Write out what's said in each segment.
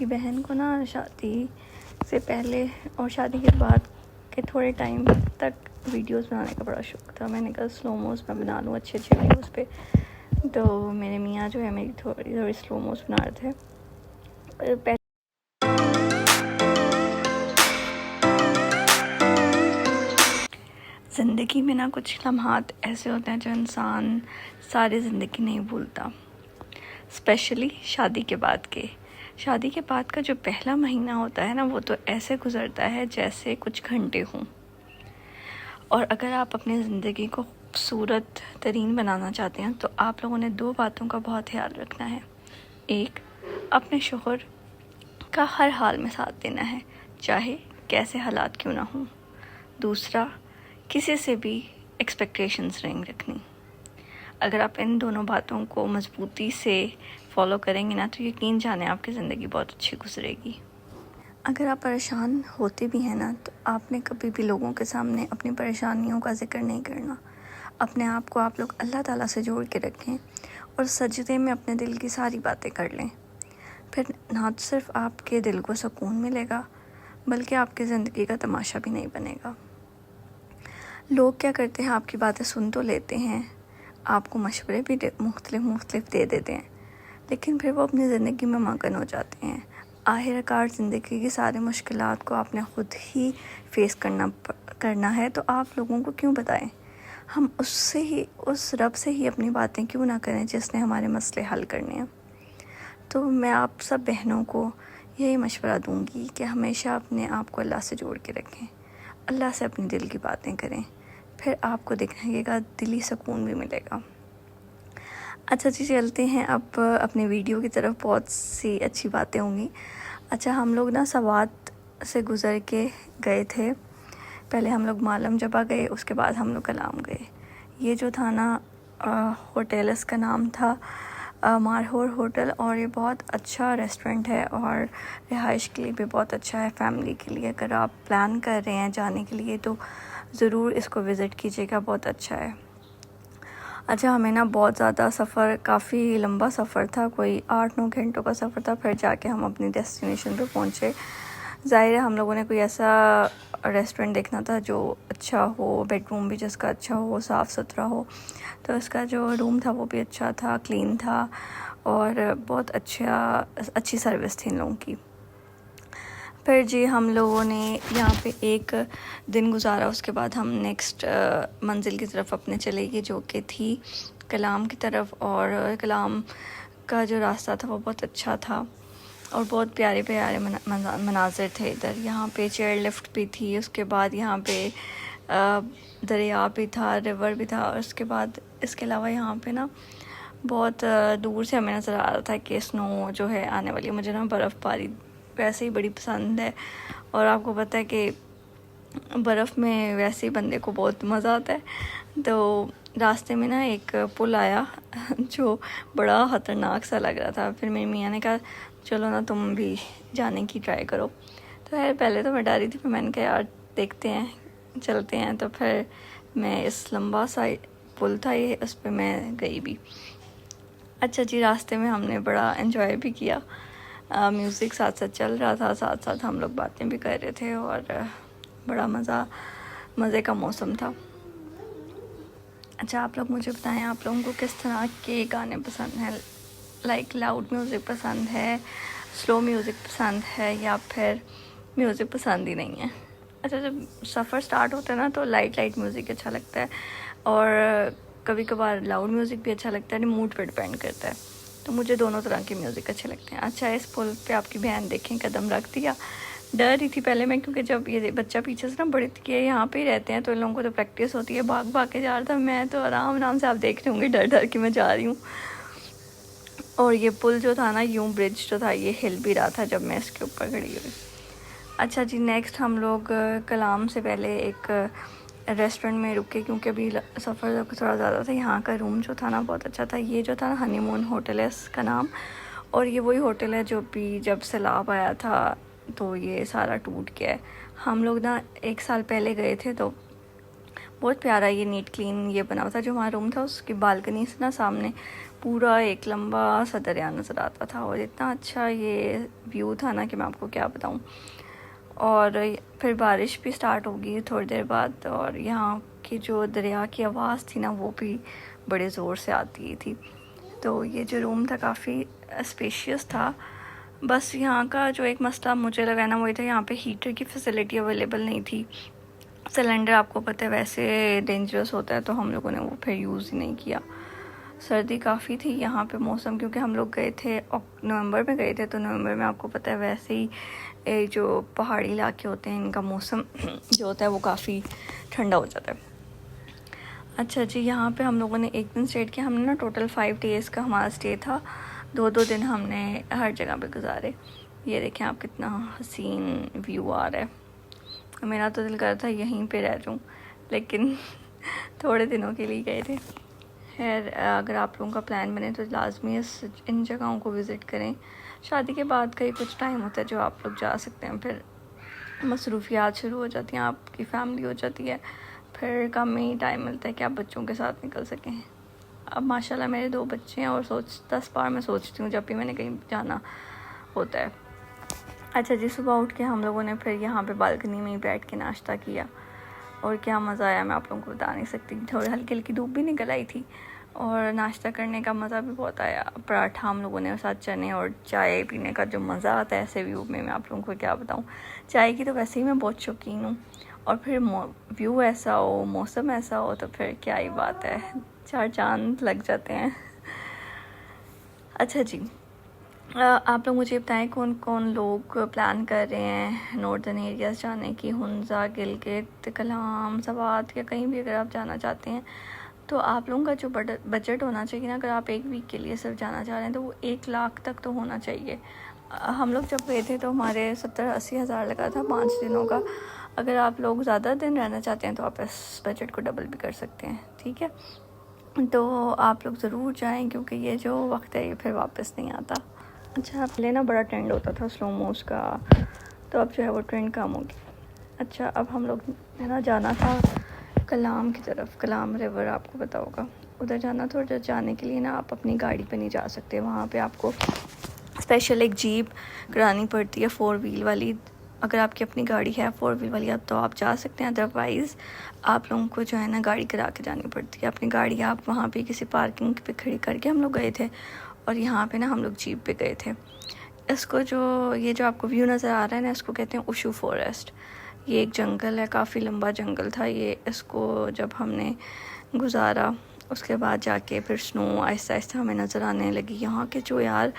कि बहन को ना शादी से पहले और शादी के बाद के थोड़े टाइम तक वीडियोस बनाने का बड़ा शौक़ था। मैंने कहा स्लोमोस मैं बना लूँ अच्छे वीडियोस पे। तो मेरे मियाँ जो है मेरी थोड़ी स्लोमोस बना रहे थे। ज़िंदगी में ना कुछ लम्हात ऐसे होते हैं जो इंसान सारी ज़िंदगी नहीं भूलता, स्पेशली शादी के बाद का जो पहला महीना होता है ना, वो तो ऐसे गुज़रता है जैसे कुछ घंटे हों। और अगर आप अपनी ज़िंदगी को खूबसूरत तरीन बनाना चाहते हैं तो आप लोगों ने 2 बातों का बहुत ख्याल रखना है। एक, अपने शौहर का हर हाल में साथ देना है, चाहे कैसे हालात क्यों ना हों। दूसरा, किसी से भी एक्सपेक्टेशंस नहीं रखनी। अगर आप इन दोनों बातों को मजबूती से फॉलो करेंगे ना, तो यकीन जाने आपकी ज़िंदगी बहुत अच्छी गुजरेगी। अगर आप परेशान होते भी हैं ना, तो आपने कभी भी लोगों के सामने अपनी परेशानियों का जिक्र नहीं करना। अपने आप को आप लोग अल्लाह ताला से जोड़ के रखें और सजदे में अपने दिल की सारी बातें कर लें। फिर ना तो सिर्फ आपके दिल को सुकून मिलेगा, बल्कि आपकी ज़िंदगी का तमाशा भी नहीं बनेगा। लोग क्या करते हैं, आपकी बातें सुन तो लेते हैं, आपको मशवरे भी मुख्तलिफ दे देते हैं, लेकिन फिर वो अपनी ज़िंदगी में मगन हो जाते हैं। आखिरकार ज़िंदगी की सारी मुश्किलात को आपने ख़ुद ही फेस करना है, तो आप लोगों को क्यों बताएं। हम उस रब से ही अपनी बातें क्यों ना करें जिसने हमारे मसले हल करने हैं। तो मैं आप सब बहनों को यही मशवरा दूंगी कि हमेशा अपने आप को अल्लाह से जोड़ के रखें, अल्लाह से अपनी दिल की बातें करें, फिर आपको देखिएगा दिली सुकून भी मिलेगा। अच्छा जी, चलते हैं अब अपने वीडियो की तरफ। बहुत सी अच्छी बातें होंगी। अच्छा, हम लोग ना सवात से गुज़र के गए थे। पहले हम लोग मालम जबा गए, उसके बाद हम लोग कलाम गए। ये जो था ना होटल, इसका नाम था मारहोर होटल, और ये बहुत अच्छा रेस्टोरेंट है और रिहाइश के लिए भी बहुत अच्छा है। फैमिली के लिए अगर आप प्लान कर रहे हैं जाने के लिए तो ज़रूर इसको विज़िट कीजिएगा, बहुत अच्छा है। अच्छा, हमें ना बहुत ज़्यादा सफ़र, काफ़ी लंबा सफ़र था, कोई 8-9 घंटों का सफ़र था। फिर जाके हम अपनी डेस्टिनेशन पे पहुँचे। ज़ाहिर है हम लोगों ने कोई ऐसा रेस्टोरेंट देखना था जो अच्छा हो, बेडरूम भी जिसका अच्छा हो, साफ़ सुथरा हो। तो इसका जो रूम था वो भी अच्छा था, क्लीन था और बहुत अच्छी सर्विस थी इन लोगों की। फिर जी हम लोगों ने यहाँ पे एक दिन गुजारा। उसके बाद हम नेक्स्ट मंजिल की तरफ अपने चले गए, जो कि थी कलाम की तरफ। और कलाम का जो रास्ता था वो बहुत अच्छा था और बहुत प्यारे प्यारे मनाज़िर थे इधर। यहाँ पे चेयर लिफ्ट भी थी, उसके बाद यहाँ पे दरिया भी था, रिवर भी था। और उसके बाद इसके अलावा यहाँ पे ना बहुत दूर से हमें नज़र आ रहा था कि स्नो जो है आने वाली है। मुझे ना बर्फ़बारी वैसे ही बड़ी पसंद है और आपको पता है कि बर्फ़ में वैसे ही बंदे को बहुत मज़ा आता है। तो रास्ते में ना एक पुल आया जो बड़ा ख़तरनाक सा लग रहा था। फिर मेरी मियाँ ने कहा चलो ना तुम भी जाने की ट्राई करो। तो यार पहले तो मैं डरी थी, फिर मैंने कहा यार देखते हैं, चलते हैं। तो फिर मैं इस लंबा सा पुल था ये, उस पर मैं गई भी। अच्छा जी, रास्ते में हमने बड़ा एंजॉय भी किया। म्यूज़िक साथ साथ चल रहा था, साथ साथ हम लोग बातें भी कर रहे थे और बड़ा मज़े का मौसम था। अच्छा, आप लोग मुझे बताएं, आप लोगों को किस तरह के गाने पसंद हैं? लाइक लाउड म्यूज़िक पसंद है, स्लो म्यूज़िक पसंद है, या फिर म्यूज़िक पसंद ही नहीं है? अच्छा, जब सफ़र स्टार्ट होता है ना तो लाइट म्यूज़िक अच्छा लगता है और कभी कभार लाउड म्यूज़िक भी अच्छा लगता है, मूड पर डिपेंड करता है। तो मुझे दोनों तरह के म्यूज़िक अच्छे लगते हैं। अच्छा, इस पुल पे आपकी बहन देखें कदम रख दिया। डर रही थी पहले मैं, क्योंकि जब ये बच्चा पीछे से ना बड़े के यहाँ पे ही रहते हैं तो इन लोगों को तो प्रैक्टिस होती है, भाग भाग के जा रहा था। मैं तो आराम से, आप देख रहे होंगे, डर के मैं जा रही हूँ। और ये पुल जो था ना, यूं ब्रिज जो था, ये हिल भी रहा था जब मैं इसके ऊपर खड़ी हुई। अच्छा जी, नेक्स्ट हम लोग कलाम से पहले एक रेस्टोरेंट में रुके, क्योंकि अभी सफ़र थोड़ा ज़्यादा था। यहाँ का रूम जो था ना बहुत अच्छा था। ये जो था ना हनीमून होटल है इसका नाम, और ये वही होटल है जो भी जब सैलाब आया था तो ये सारा टूट गया है। हम लोग ना 1 साल पहले गए थे तो बहुत प्यारा ये नीट क्लीन ये बना हुआ था। जो हमारा रूम था उसकी बालकनी से ना सामने पूरा एक लंबा सा दरिया नज़र आता था और इतना अच्छा ये व्यू था ना कि मैं आपको क्या बताऊँ। और फिर बारिश भी स्टार्ट होगी थोड़ी देर बाद और यहाँ की जो दरिया की आवाज़ थी ना वो भी बड़े ज़ोर से आती थी। तो ये जो रूम था काफ़ी स्पेशियस था। बस यहाँ का जो एक मसला मुझे लगा ना वही था, यहाँ पे हीटर की फैसिलिटी अवेलेबल नहीं थी। सिलेंडर आपको पता है वैसे डेंजरस होता है, तो हम लोगों ने वो फिर यूज़ ही नहीं किया। सर्दी काफ़ी थी यहाँ पे मौसम, क्योंकि हम लोग गए थे नवंबर में गए थे, तो नवंबर में आपको पता है वैसे ही जो पहाड़ी इलाके होते हैं इनका मौसम जो होता है वो काफ़ी ठंडा हो जाता है। अच्छा जी, यहाँ पे हम लोगों ने एक दिन स्टे किया। हमने ना टोटल 5 डेज़ का हमारा स्टे था। 2-2 दिन हमने हर जगह पे गुजारे। ये देखें आप कितना हसीन व्यू आ रहा है। मेरा तो दिल कर था यहीं पे रह जाऊँ, लेकिन थोड़े दिनों के लिए गए थे। खैर अगर आप लोगों का प्लान बने तो लाजमी इन जगहों को विज़िट करें। शादी के बाद का ही कुछ टाइम होता है जो आप लोग जा सकते हैं, फिर मसरूफियात शुरू हो जाती हैं, आपकी फैमिली हो जाती है, फिर कम ही टाइम मिलता है कि आप बच्चों के साथ निकल सकें। अब माशाल्लाह मेरे 2 बच्चे हैं और 10 बार मैं सोचती हूँ जब भी मैंने कहीं जाना होता है। अच्छा जी, सुबह उठ के हम लोगों ने फिर यहाँ पे बालकनी में ही बैठ के नाश्ता किया और क्या मज़ा आया मैं आप लोगों को बता नहीं सकती। थोड़ी हल्की हल्की धूप भी निकल आई थी और नाश्ता करने का मज़ा भी बहुत आया। पराठा हम लोगों ने साथ चने और चाय पीने का जो मज़ा आता है ऐसे व्यू में, मैं आप लोगों को क्या बताऊँ। चाय की तो वैसे ही मैं बहुत शौकीन हूँ और फिर व्यू ऐसा हो, मौसम ऐसा हो तो फिर क्या ही बात है, 4 चांद लग जाते हैं। अच्छा जी, आप लोग मुझे बताएं कौन कौन लोग प्लान कर रहे हैं नॉर्दर्न एरियाज़ जाने की, हुंजा, गिलगित, कलाम, सवात या कहीं भी अगर आप जाना चाहते हैं तो आप लोगों का जो बजट होना चाहिए ना, अगर आप एक वीक के लिए सिर्फ जाना चाह रहे हैं तो वो 1 लाख तक तो होना चाहिए। हम लोग जब गए थे तो हमारे 70-80 हज़ार लगा था 5 दिनों का। अगर आप लोग ज़्यादा दिन रहना चाहते हैं तो आप इस बजट को डबल भी कर सकते हैं, ठीक है। तो आप लोग ज़रूर जाएं क्योंकि ये जो वक्त है ये फिर वापस नहीं आता। अच्छा, पहले ना बड़ा ट्रेंड होता था स्लो मोस का, तो अब जो है वो ट्रेंड कम हो गया। अच्छा, अब हम लोग है ना जाना था कलाम की तरफ, कलाम रिवर आपको पता होगा, उधर जाना था। और उधर जाने के लिए ना आप अपनी गाड़ी पे नहीं जा सकते, वहाँ पे आपको स्पेशल एक जीप करानी पड़ती है 4 व्हील वाली। अगर आपकी अपनी गाड़ी है 4 व्हील वाली अब तो आप जा सकते हैं, अदरवाइज़ आप लोगों को जो है ना गाड़ी करा के जानी पड़ती है। अपनी गाड़ी आप वहाँ पे किसी पार्किंग पे खड़ी करके हम लोग गए थे और यहाँ पे ना हम लोग जीप पे गए थे। इसको जो ये जो आपको व्यू नज़र आ रहा है ना, इसको कहते हैं उशू फॉरेस्ट। ये एक जंगल है, काफ़ी लंबा जंगल था ये। इसको जब हमने गुजारा उसके बाद जाके फिर स्नो आहिस्ता आहिस्ता हमें नज़र आने लगी। यहाँ के जो यार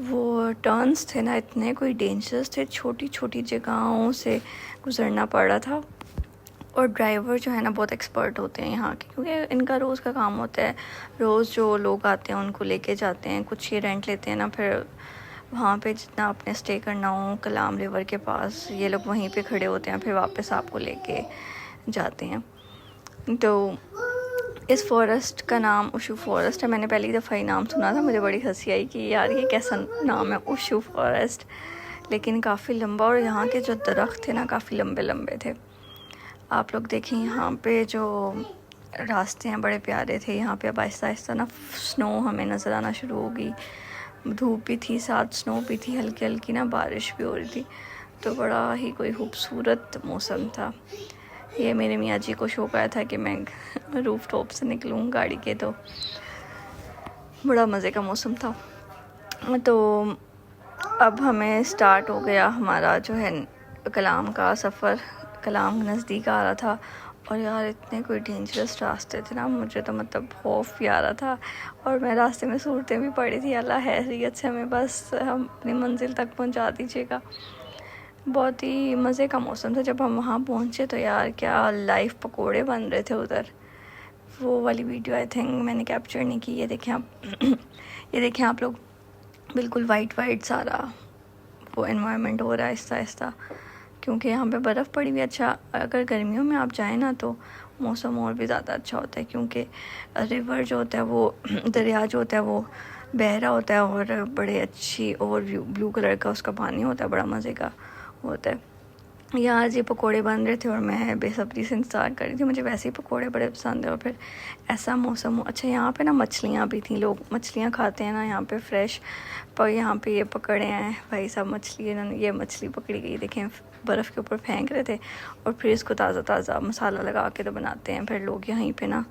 वो टर्न्स थे ना इतने कोई डेंजरस थे, छोटी छोटी जगहों से गुजरना पड़ रहा था। और ड्राइवर जो है ना बहुत एक्सपर्ट होते हैं यहाँ के, क्योंकि इनका रोज़ का काम होता है। रोज़ जो लोग आते हैं उनको लेके जाते हैं, कुछ ये रेंट लेते हैं ना, फिर वहाँ पे जितना आपने स्टे करना हो कलाम रिवर के पास ये लोग वहीं पे खड़े होते हैं, फिर वापस आपको लेके जाते हैं। तो इस फॉरेस्ट का नाम उशू फॉरेस्ट है। मैंने पहली दफ़ा ही नाम सुना था, मुझे बड़ी हंसी आई कि यार ये कैसा नाम है उशू फॉरेस्ट, लेकिन काफ़ी लंबा। और यहाँ के जो दरख्त थे ना काफ़ी लंबे लंबे थे। आप लोग देखें यहाँ पे जो रास्ते हैं बड़े प्यारे थे। यहाँ पे अब आहिस्ता आहिस्ता ना स्नो हमें नज़र आना शुरू होगी। धूप भी थी, साथ स्नो भी थी, हल्की हल्की ना बारिश भी हो रही थी, तो बड़ा ही कोई खूबसूरत मौसम था। ये मेरे मियाँ जी को शौक आया था कि मैं रूफ टॉप से निकलूँ गाड़ी के, तो बड़ा मज़े का मौसम था। तो अब हमें स्टार्ट हो गया हमारा जो है कलाम का सफ़र। कलाम नज़दीक आ रहा था और यार इतने कोई डेंजरस रास्ते थे ना, मुझे तो मतलब खौफ भी आ रहा था। और मैं रास्ते में सूरतें भी पड़ी थी, अल्लाह हैसियत से हमें बस हम अपनी मंजिल तक पहुंचा दीजिएगा। बहुत ही मज़े का मौसम था। जब हम वहाँ पहुँचे तो यार क्या लाइव पकोड़े बन रहे थे उधर। वो वाली वीडियो आई थिंक मैंने कैप्चर नहीं की। ये देखें आप ये देखें आप लोग, बिल्कुल वाइट सारा वो एनवायरनमेंट हो रहा है आहिस्ता आहिस्ता, क्योंकि यहाँ पे बर्फ़ पड़ी हुई। अच्छा, अगर गर्मियों में आप जाएँ ना तो मौसम और भी ज़्यादा अच्छा होता है, क्योंकि रिवर जो होता है वो दरिया जो होता है वो बह रहा होता है और बड़े अच्छी और ब्लू कलर का उसका पानी होता है, बड़ा मज़े का होता है। यहाँ आज ये पकोड़े बन रहे थे और मैं बेसब्री से इंतज़ार कर रही थी। मुझे वैसे ही पकोड़े बड़े पसंद है और फिर ऐसा मौसम हो। अच्छा, यहाँ पे ना मछलियाँ भी थी, लोग मछलियाँ खाते हैं ना यहाँ पे फ्रेश। पर यहाँ पे ये पकड़े हैं भाई साहब मछली, इन्होंने ये मछली पकड़ी गई, देखें बर्फ़ के ऊपर फेंक रहे थे और फिर इसको ताज़ा ताज़ा मसाला लगा के तो बनाते हैं, फिर लोग यहीं पे ना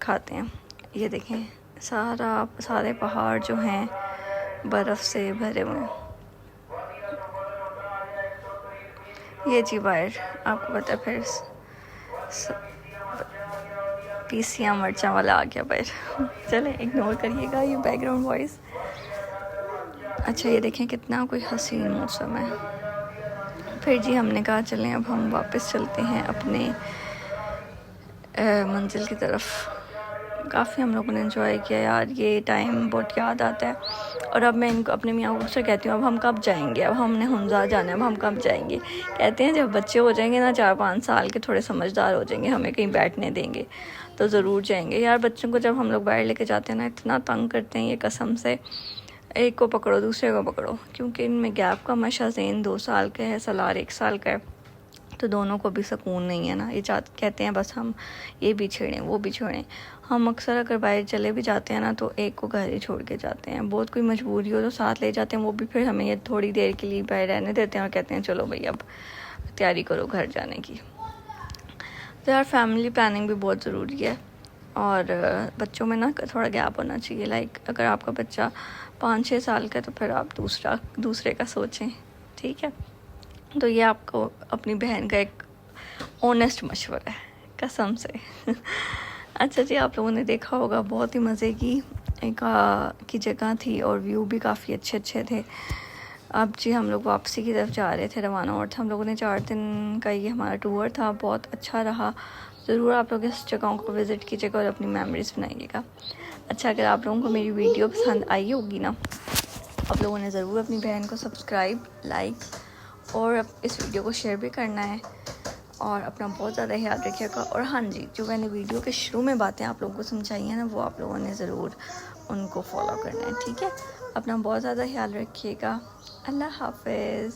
खाते हैं। ये देखें सारे पहाड़ जो हैं बर्फ़ से भरे हुए हैं। ये जी बाहर आपको पता है, फिर पीसियाँ मिर्चा वाला आ गया बाहर। चले इग्नोर करिएगा ये बैकग्राउंड वॉइस। अच्छा, ये देखें कितना कोई हसीन मौसम है। फिर जी हमने कहा चलें अब हम वापस चलते हैं अपने मंजिल की तरफ। काफ़ी हम लोगों ने एंजॉय किया यार, ये टाइम बहुत याद आता है। और अब मैं इनको अपने मियाँ को से कहती हूँ अब हम कब जाएंगे, अब हमने हुंजा जाना है, अब हम कब जाएंगे। कहते हैं जब बच्चे हो जाएंगे ना 4-5 साल के, थोड़े समझदार हो जाएंगे, हमें कहीं बैठने देंगे तो ज़रूर जाएंगे। यार बच्चों को जब हम लोग बाहर लेके जाते हैं ना इतना तंग करते हैं ये, कसम से एक को पकड़ो दूसरे को पकड़ो, क्योंकि इनमें गैप का मशा ज़ेन 2 साल का है, सलार 1 साल का है, तो दोनों को भी सुकून नहीं है ना। ये कहते हैं बस हम ये भी छेड़ें वो भी छेड़ें। हम अक्सर अगर बाहर चले भी जाते हैं ना तो एक को घर ही छोड़ के जाते हैं, बहुत कोई मजबूरी हो तो साथ ले जाते हैं, वो भी फिर हमें ये थोड़ी देर के लिए बाहर रहने देते हैं और कहते हैं चलो भाई अब तैयारी करो घर जाने की। तो यार फैमिली प्लानिंग भी बहुत ज़रूरी है और बच्चों में ना थोड़ा गैप होना चाहिए। लाइक अगर आपका बच्चा 5-6 साल का है तो फिर आप दूसरे का सोचें, ठीक है। तो ये आपको अपनी बहन का एक ऑनेस्ट मशवरा है, कसम से। अच्छा जी, आप लोगों ने देखा होगा बहुत ही मज़े की जगह थी और व्यू भी काफ़ी अच्छे थे। अब जी हम लोग वापसी की तरफ जा रहे थे, रवाना और था। हम लोगों ने 4 दिन का ये हमारा टूर था, बहुत अच्छा रहा। ज़रूर आप लोग इस जगहों को विज़िट कीजिएगा और अपनी मेमोरीज़ बनाइएगा। अच्छा, अगर आप लोगों को मेरी वीडियो पसंद आई होगी ना, आप लोगों ने ज़रूर अपनी बहन को सब्सक्राइब, लाइक और इस वीडियो को शेयर भी करना है और अपना बहुत ज़्यादा ख्याल रखिएगा। और हाँ जी, जो मैंने वीडियो के शुरू में बातें आप लोगों को समझाई हैं ना, वो आप लोगों ने ज़रूर उनको फॉलो करना है, ठीक है। अपना बहुत ज़्यादा ख्याल रखिएगा। अल्लाह हाफ़िज़।